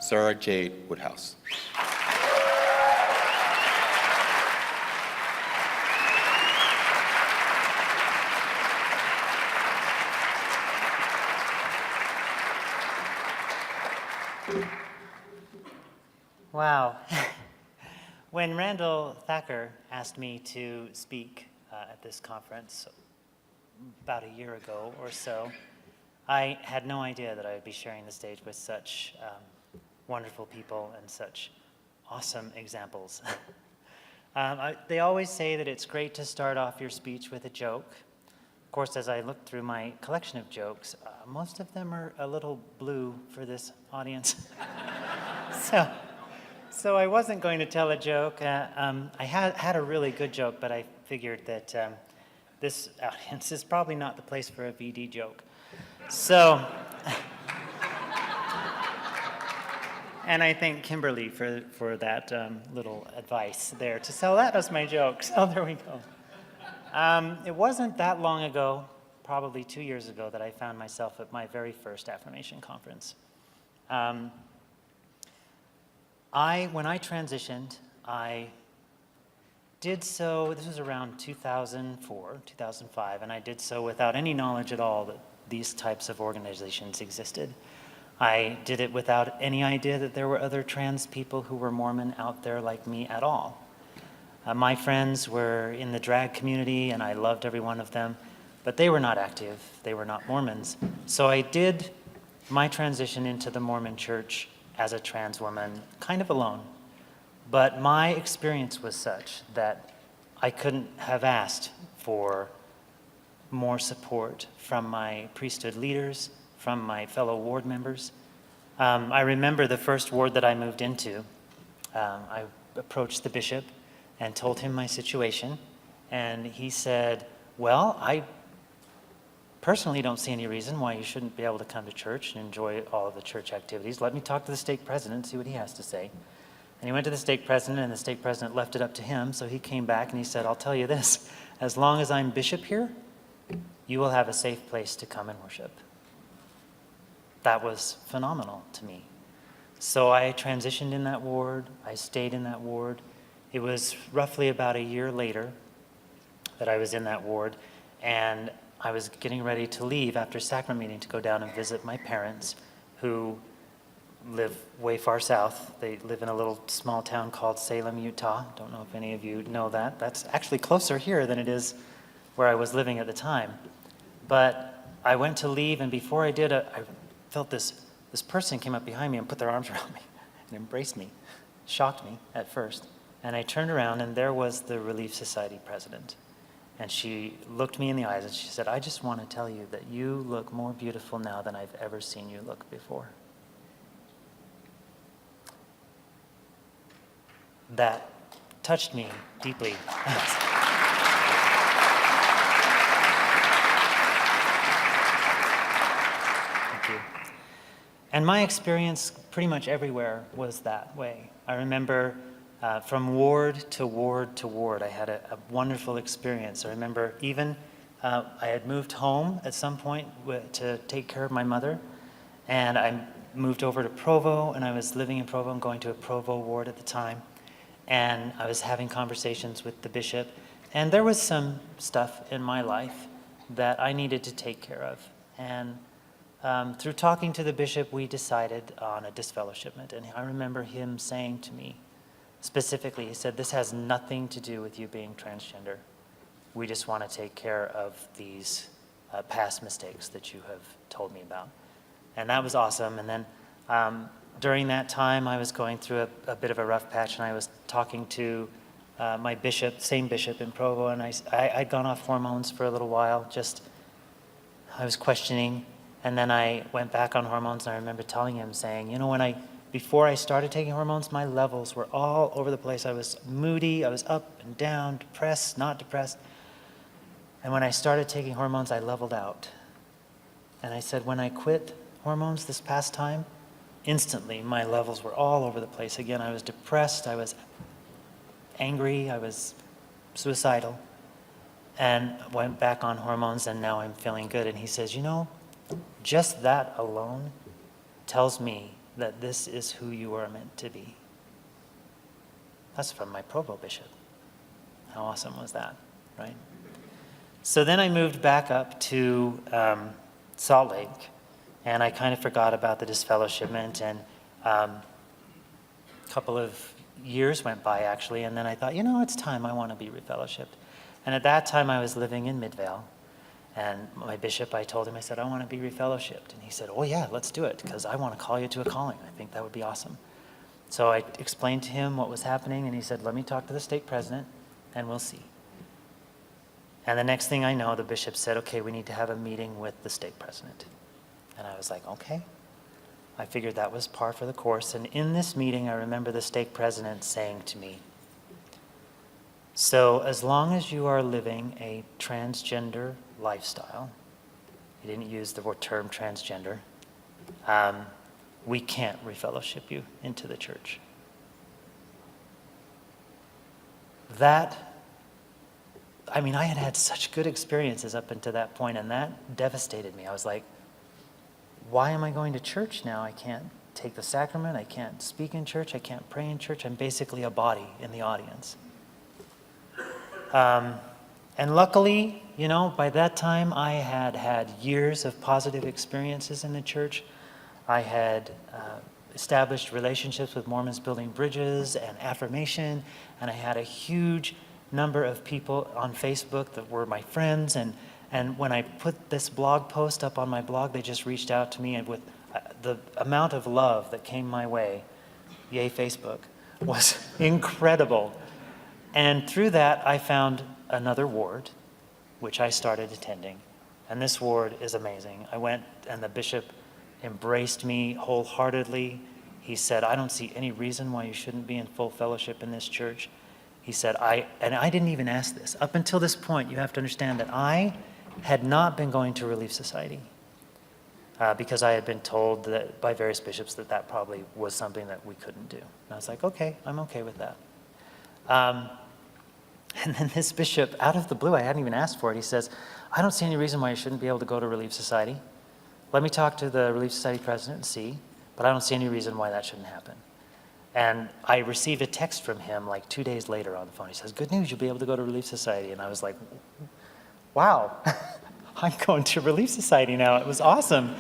Sara Jade, Woodhouse. Wow. When Randall Thacker asked me to speak at this conference about a year ago or so, I had no idea that I would be sharing the stage with such wonderful people and such awesome examples. They always say that it's great to start off your speech with a joke. Of course, as I looked through my collection of jokes, most of them are a little blue for this audience. So I wasn't going to tell a joke. I had a really good joke, but I figured that this audience is probably not the place for a VD joke. So, and I thank Kimberly for that little advice there to sell that as my joke. So there we go. It wasn't that long ago, probably 2 years ago, that I found myself at my very first affirmation conference. When I transitioned, I did so, this was around 2004, 2005, and I did so without any knowledge at all that these types of organizations existed. I did it without any idea that there were other trans people who were Mormon out there like me at all. My friends were in the drag community, and I loved every one of them, but they were not active. They were not Mormons. So I did my transition into the Mormon church as a trans woman, kind of alone. But my experience was such that I couldn't have asked for more support from my priesthood leaders, from my fellow ward members. I remember the first ward that I moved into. I approached the bishop and told him my situation, and he said, well, I personally don't see any reason why you shouldn't be able to come to church and enjoy all of the church activities. Let me talk to the stake president and see what he has to say. And he went to the stake president, and the stake president left it up to him, so he came back and he said, I'll tell you this, as long as I'm bishop here, you will have a safe place to come and worship. That was phenomenal to me. So I transitioned in that ward, I stayed in that ward. It was roughly about a year later that I was in that ward, and I was getting ready to leave after sacrament meeting to go down and visit my parents, who live way far south. They live in a little small town called Salem, Utah. Don't know if any of you know that. That's actually closer here than it is where I was living at the time. But I went to leave, and before I did, I felt this person came up behind me and put their arms around me and embraced me. Shocked me at first. And I turned around, and there was the Relief Society president. And she looked me in the eyes and she said, I just want to tell you that you look more beautiful now than I've ever seen you look before. That touched me deeply. Thank you. And my experience pretty much everywhere was that way. I remember from ward to ward to ward, I had a wonderful experience. I remember even I had moved home at some point to take care of my mother, and I moved over to Provo, and I was living in Provo and going to a Provo ward at the time, and I was having conversations with the bishop, and there was some stuff in my life that I needed to take care of. And through talking to the bishop, we decided on a disfellowshipment, and I remember him saying to me, specifically, he said, this has nothing to do with you being transgender. We just want to take care of these past mistakes that you have told me about. And that was awesome. And then during that time, I was going through a bit of a rough patch, and I was talking to my bishop, same bishop in Provo, and I'd gone off hormones for a little while. I was questioning, and then I went back on hormones, and I remember telling him, saying, you know, before I started taking hormones, my levels were all over the place. I was moody, I was up and down, depressed, not depressed. And when I started taking hormones, I leveled out. And I said, when I quit hormones this past time, instantly, my levels were all over the place again. I was depressed, I was angry, I was suicidal, and went back on hormones, and now I'm feeling good. And he says, you know, just that alone tells me that this is who you are meant to be. That's from my Provo bishop. How awesome was that, right? So then I moved back up to Salt Lake, and I kind of forgot about the disfellowshipment, and a couple of years went by, actually, and then I thought, you know, it's time, I want to be refellowshipped. And at that time, I was living in Midvale, and my bishop, I told him, I said, I want to be refellowshipped. And he said, oh yeah, let's do it, because I want to call you to a calling. I think that would be awesome. So I explained to him what was happening, and he said, let me talk to the stake president, and we'll see. And the next thing I know, the bishop said, okay, we need to have a meeting with the stake president. And I was like, okay. I figured that was par for the course. And in this meeting, I remember the stake president saying to me, so as long as you are living a transgender lifestyle, he didn't use the term transgender, we can't refellowship you into the church. I had had such good experiences up until that point, and that devastated me. I was like, why am I going to church now? I can't take the sacrament, I can't speak in church, I can't pray in church. I'm basically a body in the audience. And luckily, you know, by that time I had had years of positive experiences in the church. I had established relationships with Mormons Building Bridges and Affirmation, and I had a huge number of people on Facebook that were my friends, and when I put this blog post up on my blog, they just reached out to me, and with the amount of love that came my way, yay Facebook, was incredible. And through that, I found another ward, which I started attending, and this ward is amazing. I went, and the bishop embraced me wholeheartedly. He said, I don't see any reason why you shouldn't be in full fellowship in this church. He said, and I didn't even ask this. Up until this point, you have to understand that I had not been going to Relief Society because I had been told that by various bishops that probably was something that we couldn't do. And I was like, okay, I'm okay with that. And then this bishop, out of the blue, I hadn't even asked for it, he says, I don't see any reason why you shouldn't be able to go to Relief Society. Let me talk to the Relief Society president and see, but I don't see any reason why that shouldn't happen. And I received a text from him like 2 days later on the phone. He says, good news, you'll be able to go to Relief Society. And I was like, wow, I'm going to Relief Society now. It was awesome.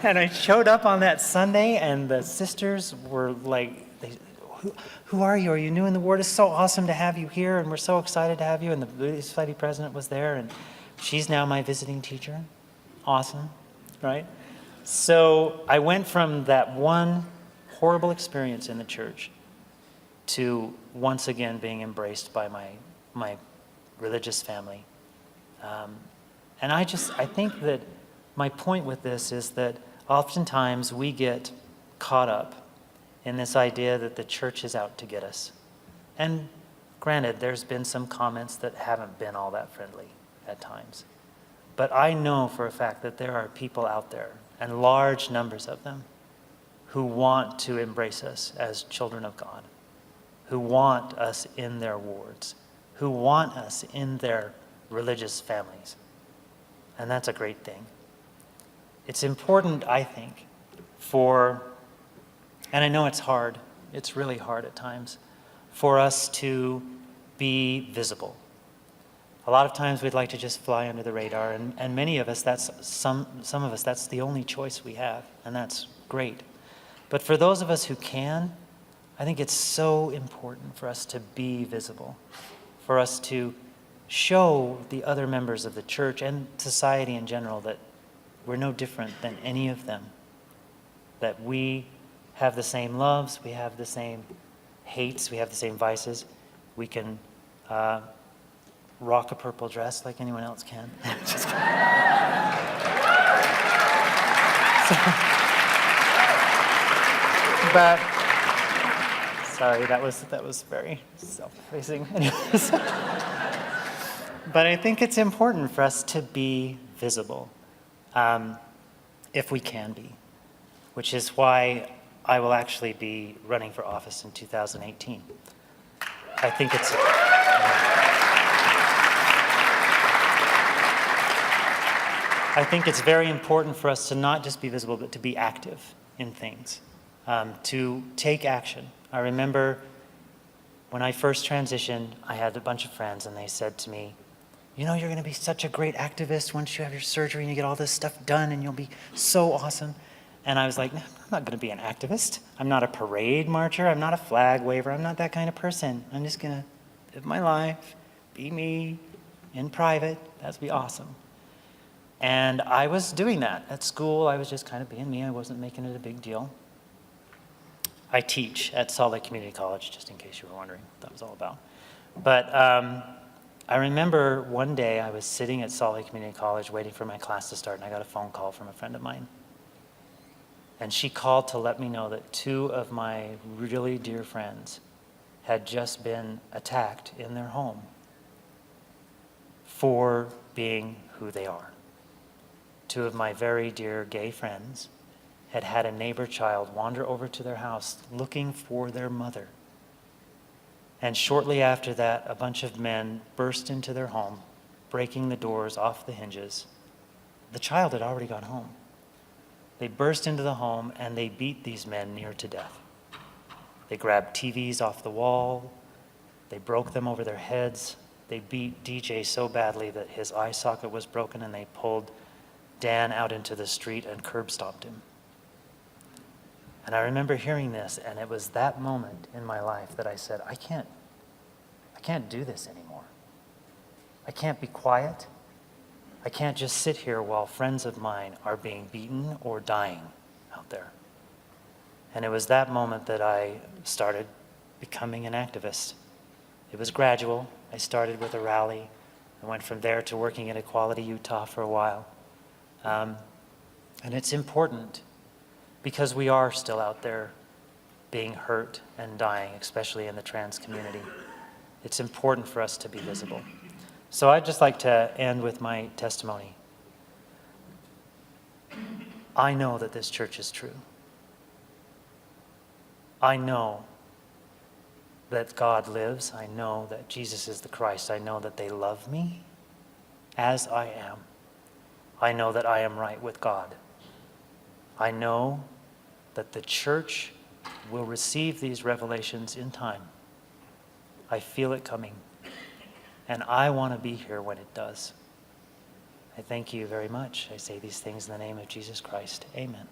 And I showed up on that Sunday, and the sisters were like, who are you? Are you new in the ward? It's so awesome to have you here, and we're so excited to have you. And the Relief Society president was there, and she's now my visiting teacher. Awesome, right? So I went from that one horrible experience in the church to once again being embraced by my religious family. And I think that my point with this is that oftentimes we get caught up in this idea that the church is out to get us. And granted, there's been some comments that haven't been all that friendly at times. But I know for a fact that there are people out there, and large numbers of them, who want to embrace us as children of God, who want us in their wards, who want us in their religious families. And that's a great thing. It's important, I think, and I know it's hard, it's really hard at times, for us to be visible. A lot of times we'd like to just fly under the radar, and many of us, some of us, that's the only choice we have, and that's great. But for those of us who can, I think it's so important for us to be visible, for us to show the other members of the church and society in general that we're no different than any of them, that we have the same loves, we have the same hates, we have the same vices. We can rock a purple dress like anyone else can. Just kidding. But sorry, that was very self-effacing. Anyways. But I think it's important for us to be visible, if we can be. which is why I will actually be running for office in 2018. I think it's... I think it's very important for us to not just be visible, but to be active in things, to take action. I remember when I first transitioned, I had a bunch of friends, and they said to me, you know, you're going to be such a great activist once you have your surgery and you get all this stuff done, and you'll be so awesome. And I was like, no, I'm not going to be an activist. I'm not a parade marcher. I'm not a flag waver. I'm not that kind of person. I'm just going to live my life, be me, in private. That'd be awesome. And I was doing that. At school, I was just kind of being me. I wasn't making it a big deal. I teach at Salt Lake Community College, just in case you were wondering what that was all about. But I remember one day I was sitting at Salt Lake Community College waiting for my class to start, and I got a phone call from a friend of mine. And she called to let me know that 2 of my really dear friends had just been attacked in their home for being who they are. 2 of my very dear gay friends had had a neighbor child wander over to their house looking for their mother. And shortly after that, a bunch of men burst into their home, breaking the doors off the hinges. The child had already gone home. They burst into the home and they beat these men near to death. They grabbed TVs off the wall. They broke them over their heads. They beat DJ so badly that his eye socket was broken, and they pulled Dan out into the street and curb stomped him. And I remember hearing this, and it was that moment in my life that I said, I can't do this anymore. I can't be quiet. I can't just sit here while friends of mine are being beaten or dying out there. And it was that moment that I started becoming an activist. It was gradual. I started with a rally. I went from there to working at Equality Utah for a while. And it's important because we are still out there being hurt and dying, especially in the trans community. It's important for us to be visible. So I'd just like to end with my testimony. I know that this church is true. I know that God lives. I know that Jesus is the Christ. I know that they love me as I am. I know that I am right with God. I know that the church will receive these revelations in time. I feel it coming. And I want to be here when it does. I thank you very much. I say these things in the name of Jesus Christ. Amen.